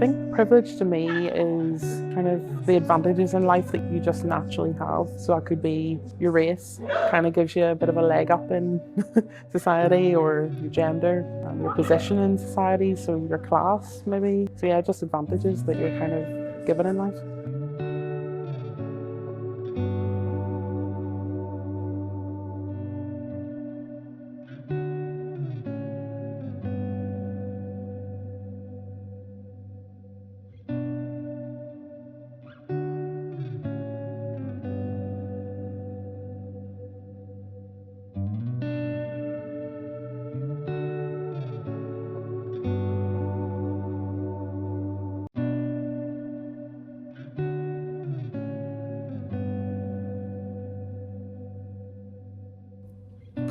think privilege to me is kind of the advantages in life that you just naturally have. So that could be your race, kind of gives you a bit of a leg up in society, or your gender, your position in society, so your class maybe. So yeah, just advantages that you're kind of given in life.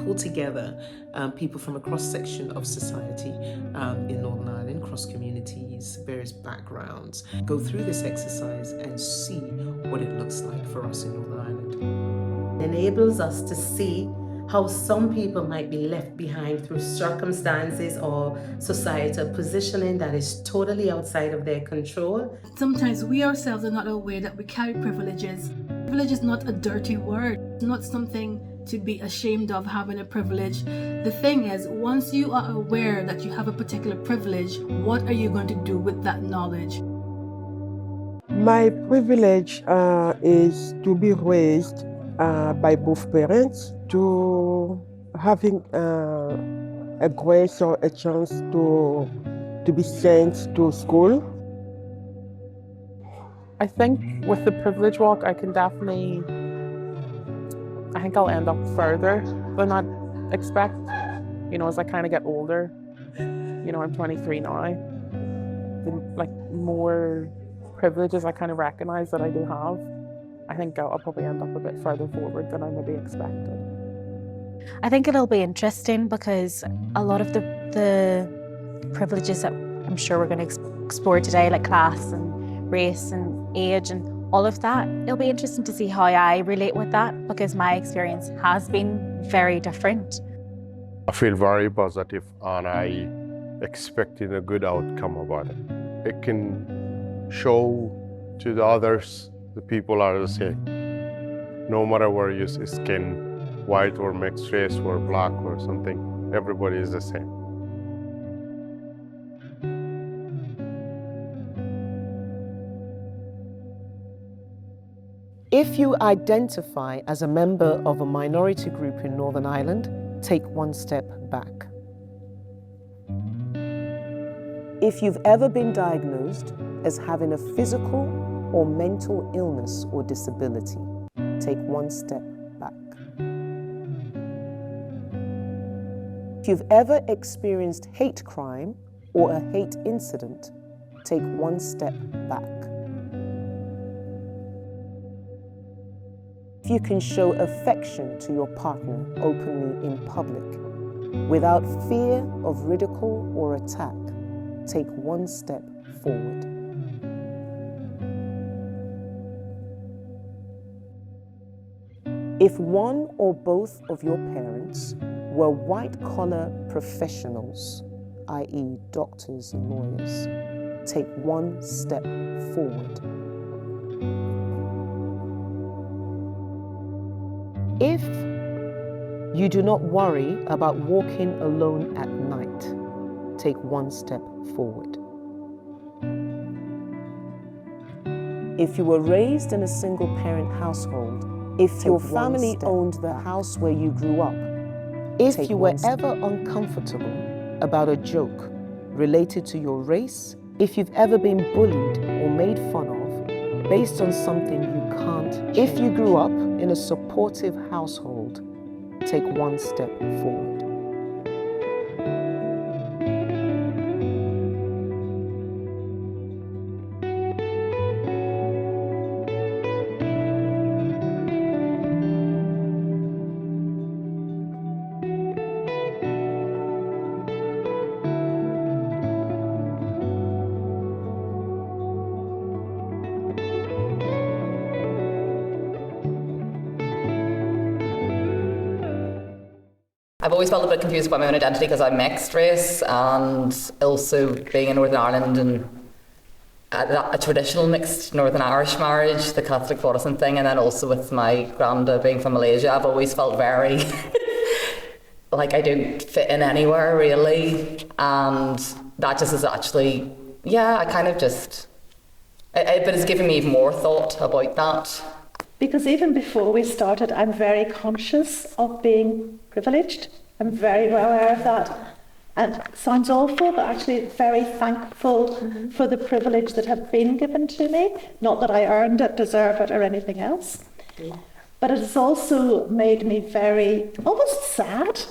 Pull together people from a cross-section of society in Northern Ireland, cross communities, various backgrounds, go through this exercise and see what it looks like for us in Northern Ireland. It enables us to see how some people might be left behind through circumstances or societal positioning that is totally outside of their control. Sometimes we ourselves are not aware that we carry privileges. Privilege is not a dirty word. It's not something to be ashamed of having a privilege. The thing is, once you are aware that you have a particular privilege, what are you going to do with that knowledge? My privilege is to be raised by both parents, to having a grace or a chance to be sent to school. I think with the privilege walk, I think I'll end up further than I'd expect, as I kind of get older. I'm 23 now. The more privileges I kind of recognize that I do have, I think I'll probably end up a bit further forward than I maybe expected. I think it'll be interesting because a lot of the privileges that I'm sure we're going to explore today, like class and race and age and all of that, it'll be interesting to see how I relate with that, because my experience has been very different. I feel very positive and I expecting a good outcome about it. It can show to the others the people are the same. No matter where your skin, white or mixed race or black or something, everybody is the same. If you identify as a member of a minority group in Northern Ireland, take one step back. If you've ever been diagnosed as having a physical or mental illness or disability, take one step back. If you've ever experienced hate crime or a hate incident, take one step back. If you can show affection to your partner openly in public, without fear of ridicule or attack, take one step forward. If one or both of your parents were white-collar professionals, i.e. doctors and lawyers, take one step forward. If you do not worry about walking alone at night, take one step forward. If you were raised in a single-parent household, if your family owned the house where you grew up, if you were ever uncomfortable about a joke related to your race, if you've ever been bullied or made fun of based on something you can't change, if you grew up in a supportive household, take one step forward. I've always felt a bit confused about my own identity because I'm mixed race, and also being in Northern Ireland and a traditional mixed Northern Irish marriage, the Catholic Protestant thing, and then also with my granda being from Malaysia, I've always felt very like I don't fit in anywhere really, and that just is actually, I kind of just, but it's given me even more thought about that. Because even before we started, I'm very conscious of being privileged. I'm very well aware of that. And it sounds awful, but actually very thankful for the privilege that have been given to me. Not that I earned it, deserve it, or anything else. But it has also made me very, almost sad,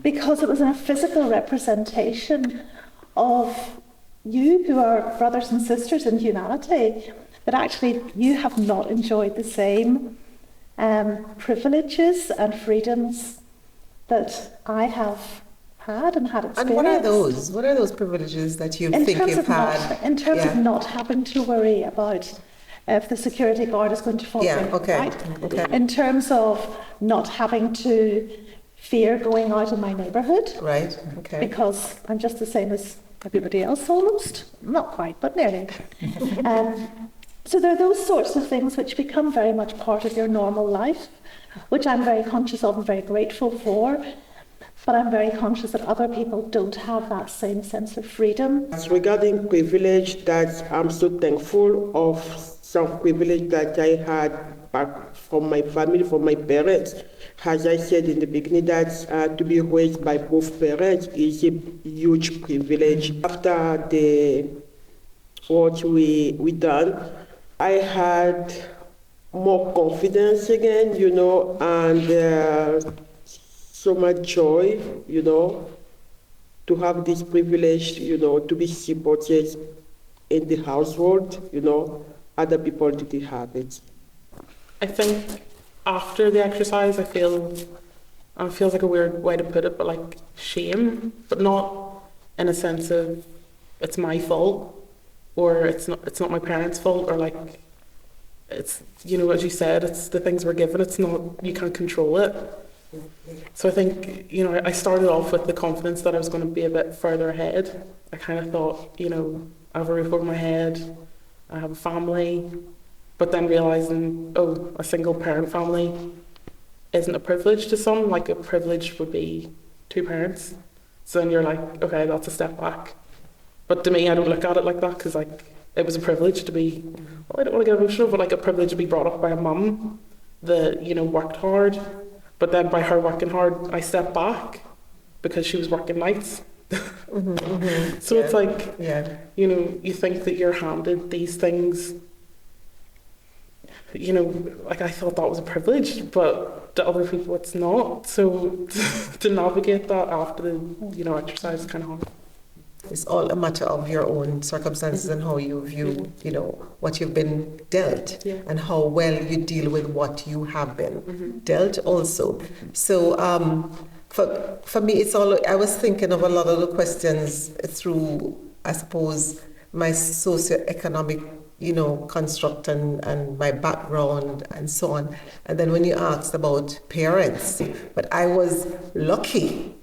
because it was a physical representation of you who are brothers and sisters in humanity, that actually you have not enjoyed the same privileges and freedoms that I have had and had experienced. And what are those? What are those privileges that you think you've had? In terms of not having to worry about if the security guard is going to fall in, right? Okay. In terms of not having to fear going out in my neighbourhood. Right, okay. Because I'm just the same as everybody else almost. Not quite, but nearly. So there are those sorts of things which become very much part of your normal life, which I'm very conscious of and very grateful for. But I'm very conscious that other people don't have that same sense of freedom. As regarding privilege, that I'm so thankful of some privilege that I had back from my family, from my parents. As I said in the beginning, that to be raised by both parents is a huge privilege. After what we done, I had more confidence again, and so much joy, to have this privilege, to be supported in the household, other people didn't have it. I think after the exercise, it feels like a weird way to put it, but like shame, but not in a sense of it's my fault, or it's not my parents' fault, or like it's, as you said, it's the things we're given, it's not, you can't control it. So I think, I started off with the confidence that I was going to be a bit further ahead. I kind of thought, I have a roof over my head, I have a family, but then realising, a single parent family isn't a privilege to some, like a privilege would be 2 parents. So then you're like, okay, that's a step back. But to me, I don't look at it like that, because it was a privilege to be, I don't want to get emotional, but like a privilege to be brought up by a mum that, worked hard. But then by her working hard, I stepped back because she was working nights. So it's like, you think that you're handed these things, like I thought that was a privilege, but to other people it's not. So to navigate that after the, exercise is kind of hard. It's all a matter of your own circumstances and how you view, what you've been dealt and how well you deal with what you have been dealt also. So for me, it's all, I was thinking of a lot of the questions through, I suppose, my socioeconomic, construct and my background and so on. And then when you asked about parents, but I was lucky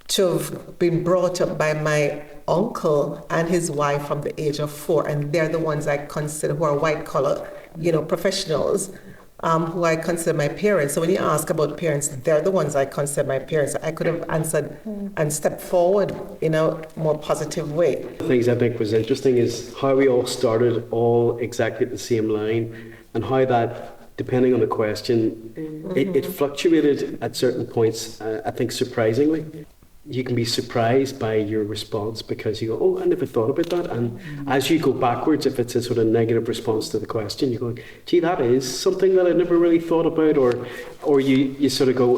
to have been brought up by my uncle and his wife from the age of 4, and they're the ones I consider who are white collar, professionals, who I consider my parents. So when you ask about parents, they're the ones I consider my parents. I could have answered and stepped forward in a more positive way. The things I think was interesting is how we all started all exactly at the same line, and how that, depending on the question, it fluctuated at certain points, I think surprisingly. You can be surprised by your response because you go, I never thought about that. And as you go backwards, if it's a sort of negative response to the question, you go, gee, that is something that I never really thought about. Or you sort of go,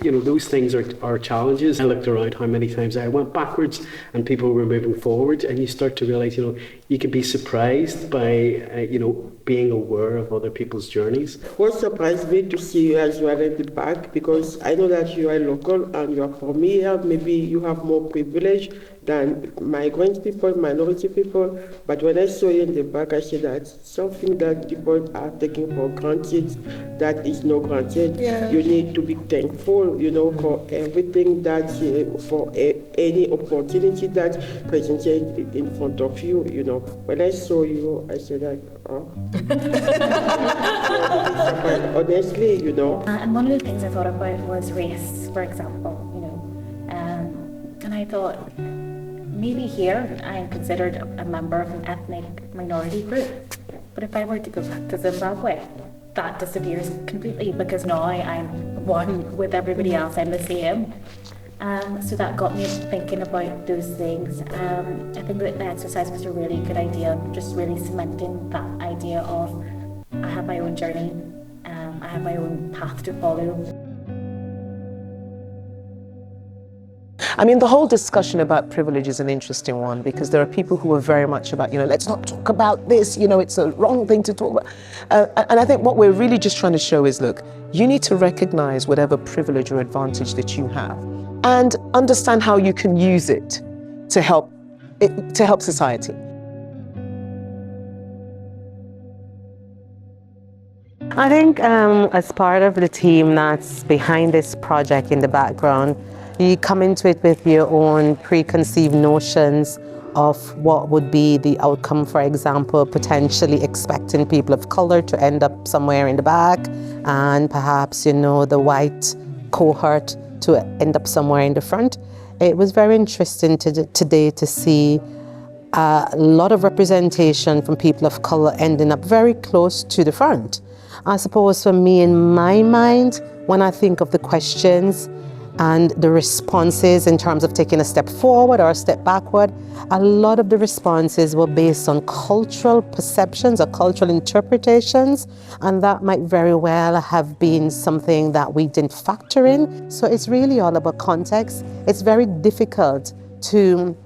those things are challenges. I looked around how many times I went backwards and people were moving forward, and you start to realize, you can be surprised by, being aware of other people's journeys. What surprised me to see you as you are at the back, because I know that you are local and you are from here. Maybe you have more privilege than migrant people, minority people. But when I saw you in the back, I said that's something that people are taking for granted, that is not granted. Yeah. You need to be thankful, for everything that, for any opportunity that presented in front of you, When I saw you, I said that, but honestly, And one of the things I thought about was race, for example, and I thought, maybe here I'm considered a member of an ethnic minority group, but if I were to go back to Zimbabwe, that disappears completely because now I'm one with everybody else, I'm the same. So that got me thinking about those things. I think that the exercise was a really good idea, just really cementing that idea of I have my own journey, I have my own path to follow. I mean, the whole discussion about privilege is an interesting one because there are people who are very much about, let's not talk about this, it's a wrong thing to talk about. And I think what we're really just trying to show is, look, you need to recognize whatever privilege or advantage that you have and understand how you can use it to help society. I think as part of the team that's behind this project in the background, you come into it with your own preconceived notions of what would be the outcome, for example, potentially expecting people of color to end up somewhere in the back and perhaps, the white cohort to end up somewhere in the front. It was very interesting today to see a lot of representation from people of color ending up very close to the front. I suppose for me, in my mind, when I think of the questions and the responses in terms of taking a step forward or a step backward, a lot of the responses were based on cultural perceptions or cultural interpretations, and that might very well have been something that we didn't factor in. So it's really all about context. It's very difficult to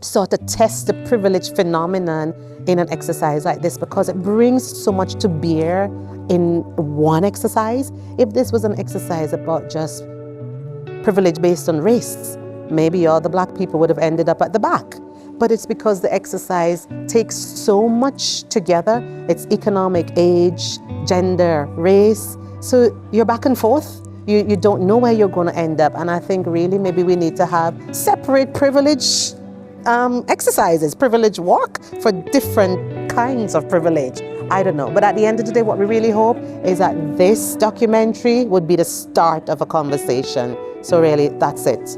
sort of test the privilege phenomenon in an exercise like this because it brings so much to bear in one exercise. If this was an exercise about just privilege based on race, maybe all the black people would have ended up at the back. But it's because the exercise takes so much together. It's economic, age, gender, race. So you're back and forth. You don't know where you're going to end up. And I think really maybe we need to have separate privilege exercises, privilege walk for different kinds of privilege. I don't know. But at the end of the day, what we really hope is that this documentary would be the start of a conversation. So really, that's it.